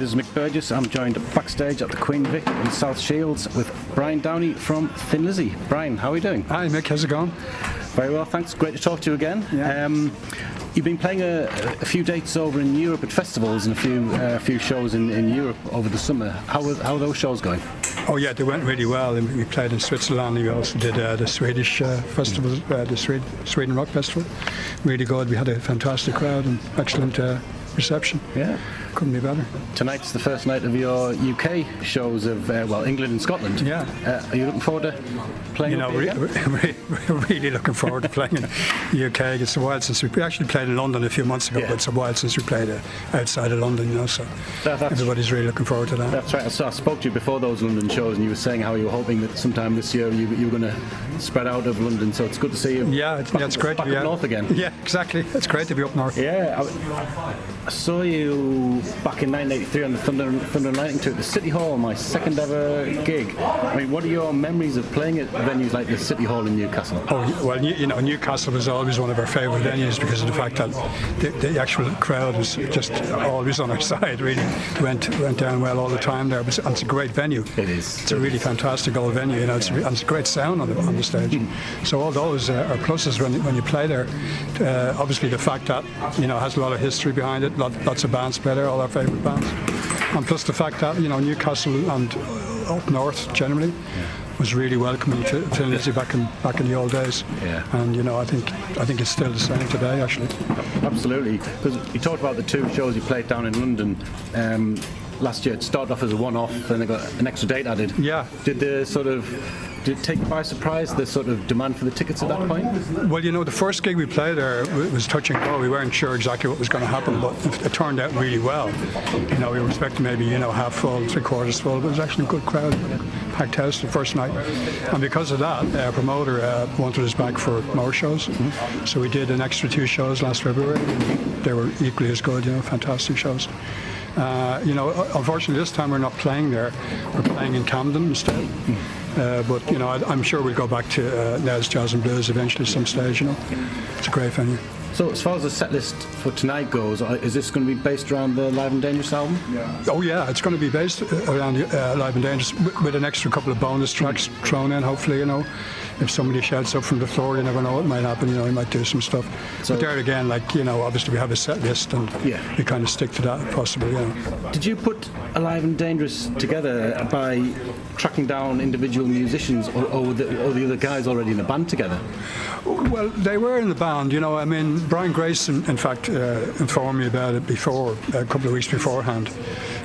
is Mick Burgess. I'm joined backstage at the Queen Vic in South Shields with Brian Downey from Thin Lizzy. Brian, how are you doing? Hi Mick, how's it going? Very well, thanks. Great to talk to you again. Yeah. You've been playing a few dates over in Europe at festivals and a few shows in Europe over the summer. How are those shows going? Oh yeah, they went really well. We played in Switzerland. We also did the Swedish festival, the Sweden Rock Festival. Really good. We had a fantastic crowd and excellent reception. Yeah. Couldn't be better. Tonight's the first night of your UK shows of, England and Scotland. Yeah. Are you looking forward to playing We're really looking forward to playing in the UK. It's a while since we actually played in London a few months ago, but it's a while since we played outside of London, so everybody's really looking forward to that. That's right. So I spoke to you before those London shows and you were saying how you were hoping that sometime this year you were going to spread out of London, so it's good to see you. Yeah, it's great to be up north again. Yeah, exactly. It's great to be up north. Yeah, I saw you back in 1983 on the Thunder and Lightning tour at the City Hall, my second ever gig. I mean, what are your memories of playing at venues like the City Hall in Newcastle? Oh, well, Newcastle was always one of our favourite venues because of the fact that the actual crowd was just always on our side, really. Went down well all the time there. And it's a great venue. It is. It's a really fantastic old venue, it's a great sound on the stage. So all those are pluses when you play there. Obviously the fact that, it has a lot of history behind it, lots of bands play there, all our favourite bands. And plus the fact that, Newcastle and up north generally was really welcoming to Thin Lizzy back in the old days. Yeah. And I think it's still the same today actually. Absolutely. Because you talked about the two shows you played down in London last year. It started off as a one-off, then they got an extra date added. Yeah. Did it take you by surprise, the sort of demand for the tickets at that point? Well, the first gig we played there was touch and go. We weren't sure exactly what was going to happen, but it turned out really well. We were expecting maybe, half full, three-quarters full, but it was actually a good crowd, packed house the first night. And because of that, our promoter wanted us back for more shows. Mm-hmm. So we did an extra 2 shows last February. They were equally as good, fantastic shows. Unfortunately this time we're not playing there. We're playing in Camden instead. But I'm sure we'll go back to Nels Jazz and Blues eventually some stage. It's a great venue. So as far as the set list for tonight goes, is this going to be based around the Live and Dangerous album? Oh yeah, it's going to be based around Live and Dangerous with an extra couple of bonus tracks thrown in, hopefully. If somebody shouts up from the floor, you never know what might happen. He might do some stuff. So, but there again, obviously we have a set list and we kind of stick to that possibly. Did you put Alive and Dangerous together by tracking down individual musicians or the other guys already in the band together? Well, they were in the band. Brian Grayson, in fact, informed me about it before, a couple of weeks beforehand.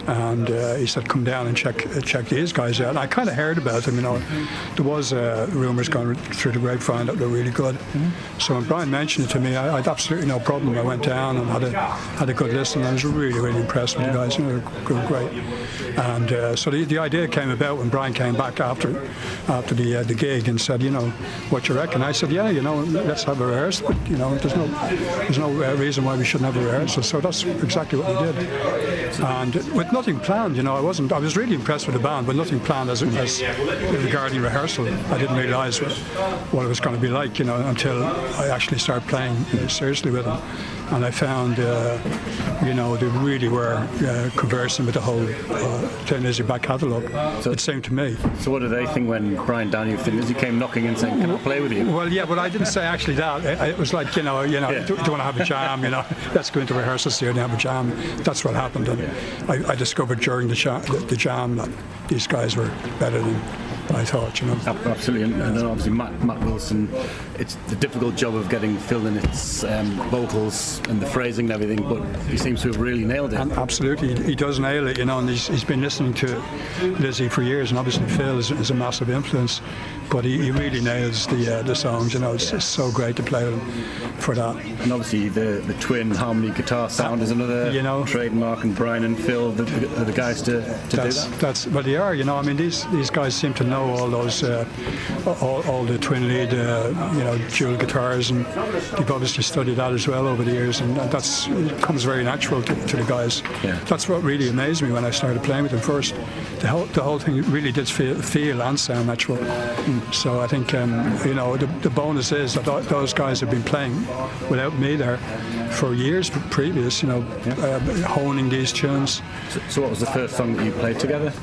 And he said, come down and check these guys out. And I kind of heard about them, There was rumours going through the grapevine that they're really good. Mm-hmm. So when Brian mentioned it to me, I had absolutely no problem. I went down and had a good listen. And I was really, really impressed with the guys. They were great. And so the idea came about when Brian came back after the gig and said, what you reckon? I said, yeah, let's have a rehearsal. But, there's no reason why we shouldn't have a rehearsal. So that's exactly what we did. And with nothing planned, I was really impressed with the band, but nothing planned as regarding rehearsal. I didn't realise what it was going to be like, until I actually started playing seriously with them. And I found, they really were conversing with the whole Thin Lizzy back catalogue. So it seemed to me. So what did they think when Brian Downey of Thin Lizzy came knocking and saying, can I play with you? Well, yeah, but I didn't say actually that. It was like, do you want to have a jam? Let's go into rehearsal here and have a jam. That's what happened. And I discovered during the jam that these guys were better than I thought, Absolutely, and then obviously Matt Wilson, it's the difficult job of getting Phil Lynnett's vocals and the phrasing and everything, but he seems to have really nailed it. And absolutely, he does nail it, and he's been listening to Lizzy for years, and obviously Phil is a massive influence, but he really nails the songs, it's so great to play with him for that. And obviously the twin harmony guitar sound is another trademark, and Brian and Phil, the guys to do that. Well, they are, these guys seem to know all those, all the twin lead, dual guitars, and they've obviously studied that as well over the years, and it comes very natural to the guys. Yeah. That's what really amazed me when I started playing with them first. the whole thing really did feel and sound natural. So I think the bonus is that those guys have been playing without me there for years previous, honing these tunes. So what was the first song that you played together?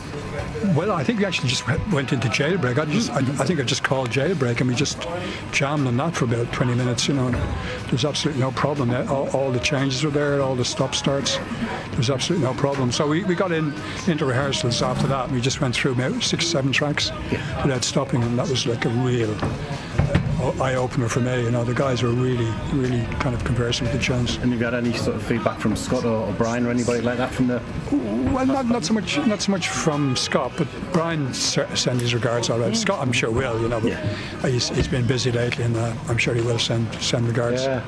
Well, I think we actually just went into Jailbreak. I think I just called Jailbreak, and we just jammed on that for about 20 minutes. There's absolutely no problem. All the changes were there, all the stop starts. There's absolutely no problem. So we got into rehearsals after that, and we just went through about 6-7 tracks without stopping, and that was like a real eye-opener for me. The guys were really, really kind of conversing with the tunes. And you got any sort of feedback from Scott or Brian or anybody like that from the? Well, not so much from Scott, but Brian sent his regards already. Scott, I'm sure will, but he's been busy lately, and I'm sure he will send regards. Yeah.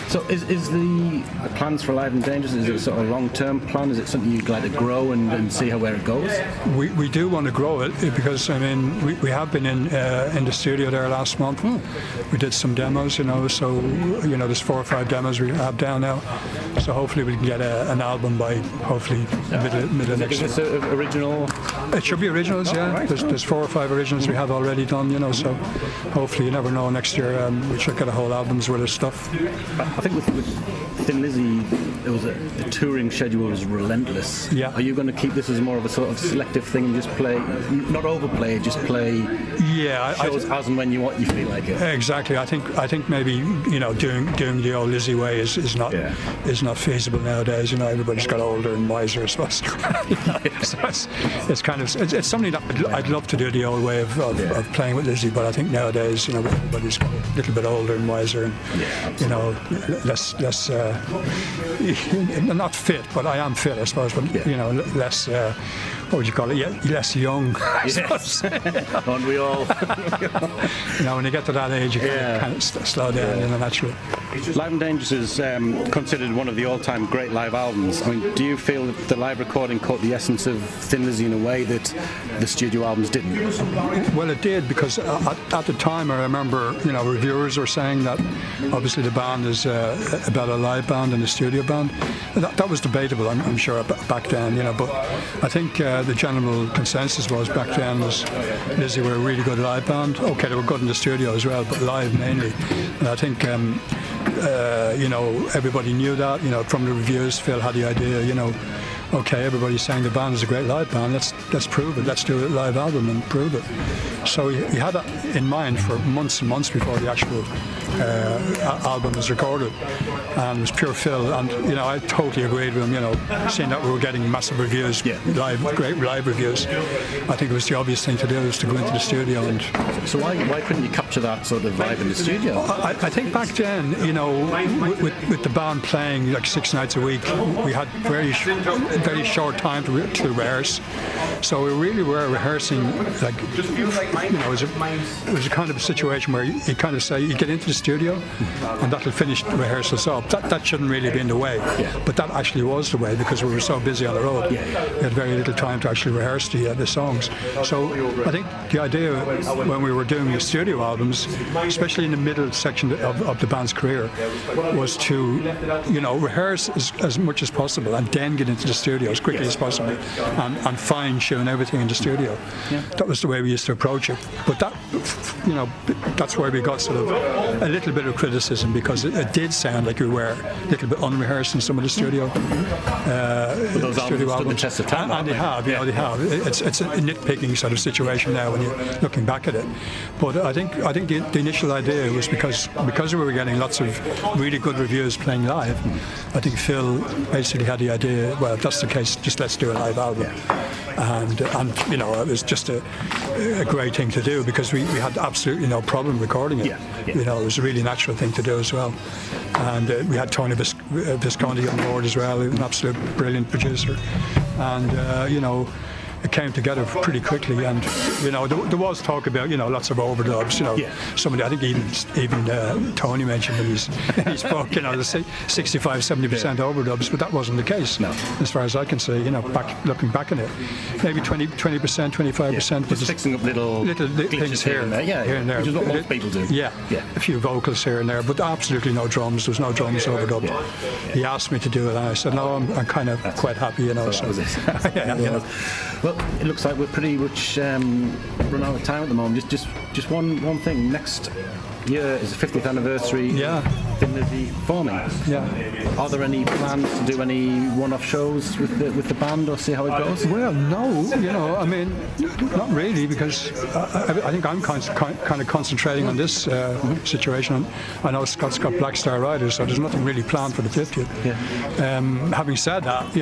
So is the plans for Live and Dangerous, is it a sort of long-term plan? Is it something you'd like to grow and see where it goes? We do want to grow it because, we have been in the studio there last month. We did some demos, so, there's 4 or 5 demos we have down now. So hopefully we can get an album by hopefully middle of next year. Is this original? It should be originals, yeah. Right. There's 4 or 5 originals we have already done, so hopefully, you never know, next year we should get a whole album's worth of stuff. I think with Thin Lizzy, it was the touring schedule was relentless. Yeah. Are you going to keep this as more of a sort of selective thing and just play, not overplay, just play shows as and when you feel like it? Exactly. I think maybe doing the old Lizzy way is not feasible nowadays. Everybody's got older and wiser, I suppose. So it's something that I'd love to do the old way of playing with Lizzy, but I think nowadays everybody's got a little bit older and wiser and less not fit, but I am fit, I suppose, but less what would you call it? Yeah, less young. Yes. Aren't we all? When you get to that age, you kind of slow down naturally. Live and Dangerous is considered one of the all-time great live albums. Do you feel that the live recording caught the essence of Thin Lizzy in a way that the studio albums didn't? Well, it did, because at the time I remember, reviewers were saying that obviously the band is about a live band and a studio band. That was debatable, I'm sure, back then, but I think the general consensus was back then was Lizzy were a really good live band. Okay, they were good in the studio as well, but live mainly. And I think everybody knew that, from the reviews. Phil had the idea, okay, everybody's saying the band is a great live band, let's prove it, let's do a live album and prove it. So he had that in mind for months and months before the actual album was recorded, and it was pure Phil. And I totally agreed with him. Seeing that we were getting massive reviews, great live reviews, I think it was the obvious thing to do was to go into the studio. And so why couldn't you capture that sort of vibe in the studio? I think back then, with the band playing like 6 nights a week, we had very short time to rehearse. So we really were rehearsing like, it was a kind of a situation where you kind of say you get into the studio and that'll finish the rehearsals up. That shouldn't really be in the way, but that actually was the way, because we were so busy on the road. We had very little time to actually rehearse the songs. So I think the idea when we were doing the studio albums, especially in the middle section of the band's career, was to rehearse as much as possible and then get into the studio as quickly as possible and fine-tune everything in the studio. That was the way we used to approach it. But that's where we got sort of a little bit of criticism, because it did sound like we were a little bit unrehearsed in some of the studio those studio albums. Stood the test of time, and they have, they have. It's a nitpicking sort of situation now when you're looking back at it. But I think the initial idea was because we were getting lots of really good reviews playing live. I think Phil basically had the idea, well, if that's the case, just let's do a live album. And it was just a great thing to do, because we had absolutely no problem recording it. It was a really natural thing to do as well. And we had Tony Visconti on board as well, an absolute brilliant producer. And it came together pretty quickly, and there was talk about lots of overdubs. Somebody, I think even Tony mentioned in his book, the 65-70% overdubs, but that wasn't the case. No. As far as I can see, looking back on it, maybe 20%, 25%. Just fixing up little things here and there, which is what most people do. A few vocals here and there, but absolutely no drums. There was no drums overdubbed. He asked me to do it, and I said no, I'm kind of quite happy. That was it. Well, it looks like we're pretty much run out of time at the moment. Just one thing. Next year is the 50th anniversary. Yeah. Thin Lizzy forming. Yeah. Are there any plans to do any one-off shows with the band, or see how it goes? Well, no, I mean, not really, because I think I'm kind of concentrating on this situation. I know Scott's got Black Star Riders, so there's nothing really planned for the 50th. Yeah. Having said that,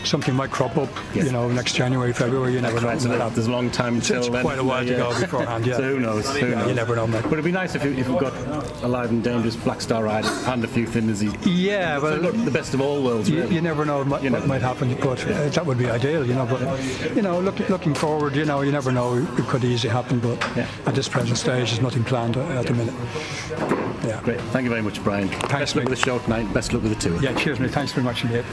something might crop up, next January, February, you never know. There's a long time until It's then. quite a while to go beforehand, yeah. So who knows? You never know, mate. But it'd be nice if we've got Alive and Dangerous, Black Star Riders, and a few Thin Lizzy. Yeah, well, so the best of all worlds, really. You never know what might happen, but that would be ideal, But looking forward, you never know. It could easily happen, but at this present stage, there's nothing planned at the minute. Yeah. Great. Thank you very much, Brian. Thanks, Best luck with the show tonight. Best luck with the tour. Yeah, cheers, mate. Thanks very much indeed.